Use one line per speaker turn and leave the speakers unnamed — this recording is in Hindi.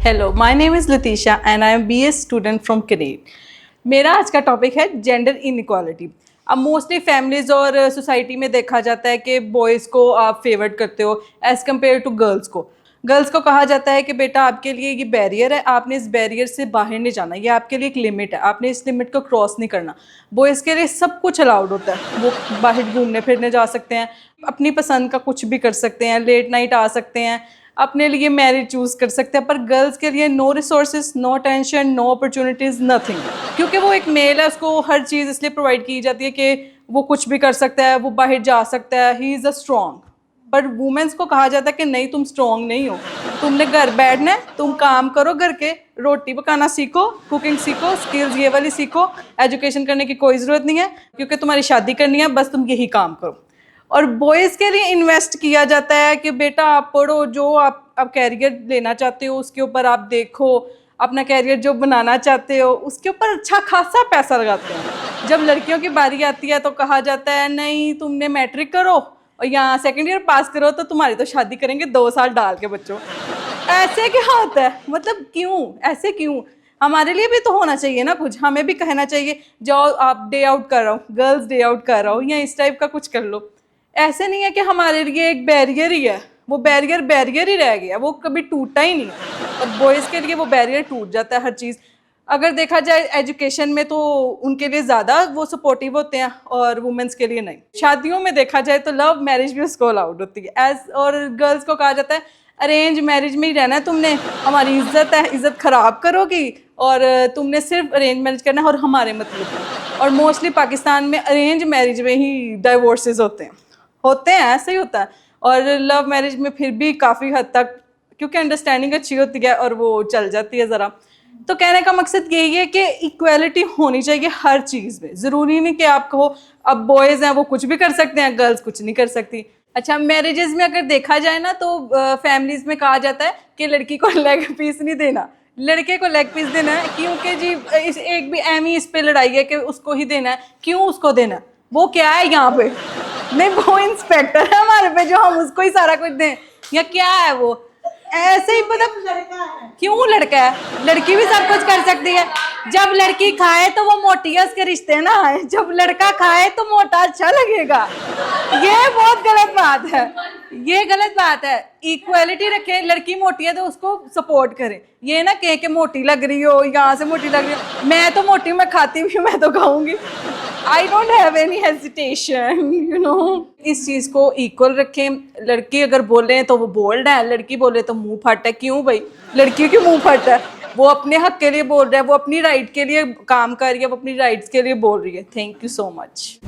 Hello, my name is Latisha and I am BS student from कनेड। मेरा आज का टॉपिक है जेंडर इनइक्वालिटी। अब मोस्टली फैमिलीज़ और सोसाइटी में देखा जाता है कि बॉयज़ को आप फेवर्ट करते हो एज़ कम्पेयर टू गर्ल्स को। गर्ल्स को कहा जाता है कि बेटा आपके लिए ये बैरियर है, आपने इस बैरियर से बाहर नहीं जाना, ये आपके लिए एक लिमिट है, आपने इस लिमिट को क्रॉस नहीं करना। बॉयज़ के लिए सब कुछ अलाउड होता है, वो बाहर घूमने फिरने जा सकते हैं, अपनी पसंद का कुछ भी कर सकते हैं, लेट नाइट आ सकते हैं, अपने लिए मैरिज चूज़ कर सकते हैं। पर गर्ल्स के लिए no resources, no attention, no opportunities, nothing. क्योंकि वो एक मेल है, उसको हर चीज़ इसलिए प्रोवाइड की जाती है कि वो कुछ भी कर सकता है, वो बाहर जा सकता है, ही इज़ अ स्ट्रॉन्ग। पर वुमेन्स को कहा जाता है कि नहीं, तुम स्ट्रॉन्ग नहीं हो, तुमने घर बैठना है, तुम काम करो, घर के रोटी पकाना सीखो, कुकिंग सीखो, स्किल्स ये वाली सीखो, एजुकेशन करने की कोई ज़रूरत नहीं है क्योंकि तुम्हारी शादी करनी है, बस तुम यही काम करो। और बॉयज़ के लिए इन्वेस्ट किया जाता है कि बेटा आप पढ़ो, जो आप कैरियर लेना चाहते हो उसके ऊपर आप देखो, अपना कैरियर जो बनाना चाहते हो उसके ऊपर अच्छा खासा पैसा लगाते हैं। जब लड़कियों की बारी आती है तो कहा जाता है नहीं, तुमने मैट्रिक करो और यहाँ सेकेंड ईयर पास करो तो तुम्हारी तो शादी करेंगे 2 साल डाल के बच्चों। ऐसे क्या होता है? मतलब क्यों ऐसे क्यों? हमारे लिए भी तो होना चाहिए ना कुछ, हमें भी कहना चाहिए जाओ आप डे आउट कर रहा हो, गर्ल्स डे आउट कर रहा हो या इस टाइप का कुछ कर लो। ऐसे नहीं है कि हमारे लिए एक बैरियर ही है, वो बैरियर ही रह गया, वो कभी टूटा ही नहीं है। और बॉयज़ के लिए वो बैरियर टूट जाता है हर चीज़। अगर देखा जाए एजुकेशन में तो उनके लिए ज़्यादा वो सपोर्टिव होते हैं और वुमेन्स के लिए नहीं। शादियों में देखा जाए तो लव मैरिज भी उसको अलाउड होती है एज, और गर्ल्स को कहा जाता है अरेंज मैरिज में ही रहना है तुमने, हमारी इज्जत है, इज्जत ख़राब करोगी और तुमने सिर्फ अरेंज मैरिज करना है और हमारे मतलब। और मोस्टली पाकिस्तान में अरेंज मैरिज में ही डाइवोर्सेस होते हैं, ऐसे ही होता है। और लव मैरिज में फिर भी काफ़ी हद तक क्योंकि अंडरस्टैंडिंग अच्छी होती है और वो चल जाती है ज़रा। तो कहने का मकसद यही है कि इक्वालिटी होनी चाहिए हर चीज़ में। ज़रूरी नहीं कि आप कहो अब बॉयज़ हैं वो कुछ भी कर सकते हैं, गर्ल्स कुछ नहीं कर सकती। अच्छा, मैरिजेस में अगर देखा जाए ना तो फैमिलीज़ में कहा जाता है कि लड़की को लेग पीस नहीं देना, लड़के को लेग पीस देना है क्योंकि जी इस एक भी एम ही इस पे लड़ाई है कि उसको ही देना है। क्यों उसको देना है? वो क्या है यहाँ पे? नहीं, वो इंस्पेक्टर है हमारे पे जो हम उसको ही सारा कुछ दें या क्या है वो? ऐसे ही मतलब क्यों लड़का है? लड़की भी सब कुछ कर सकती है। जब लड़की खाए तो वो मोटी है, उसके रिश्ते ना आए। जब लड़का खाए तो मोटा अच्छा लगेगा। ये बहुत गलत बात है, ये गलत बात है। इक्वालिटी रखें, लड़की मोटी है तो उसको सपोर्ट करें, ये ना कहे कि मोटी लग रही हो, यहाँ से मोटी लग रही हो। मैं तो मोटी, मैं खाती भी, मैं तो खाऊंगी। I don't have any hesitation, you know. इस चीज़ को इक्वल रखें। लड़की अगर बोले तो वो बोल्ड है, लड़की बोले तो मुंह फट है। क्यों भाई? लड़की क्यों मुंह फट है? वो अपने हक के लिए बोल रहा है, वो अपनी राइट के लिए काम कर रही है, वो अपनी राइट्स के लिए बोल रही है। Thank you so much.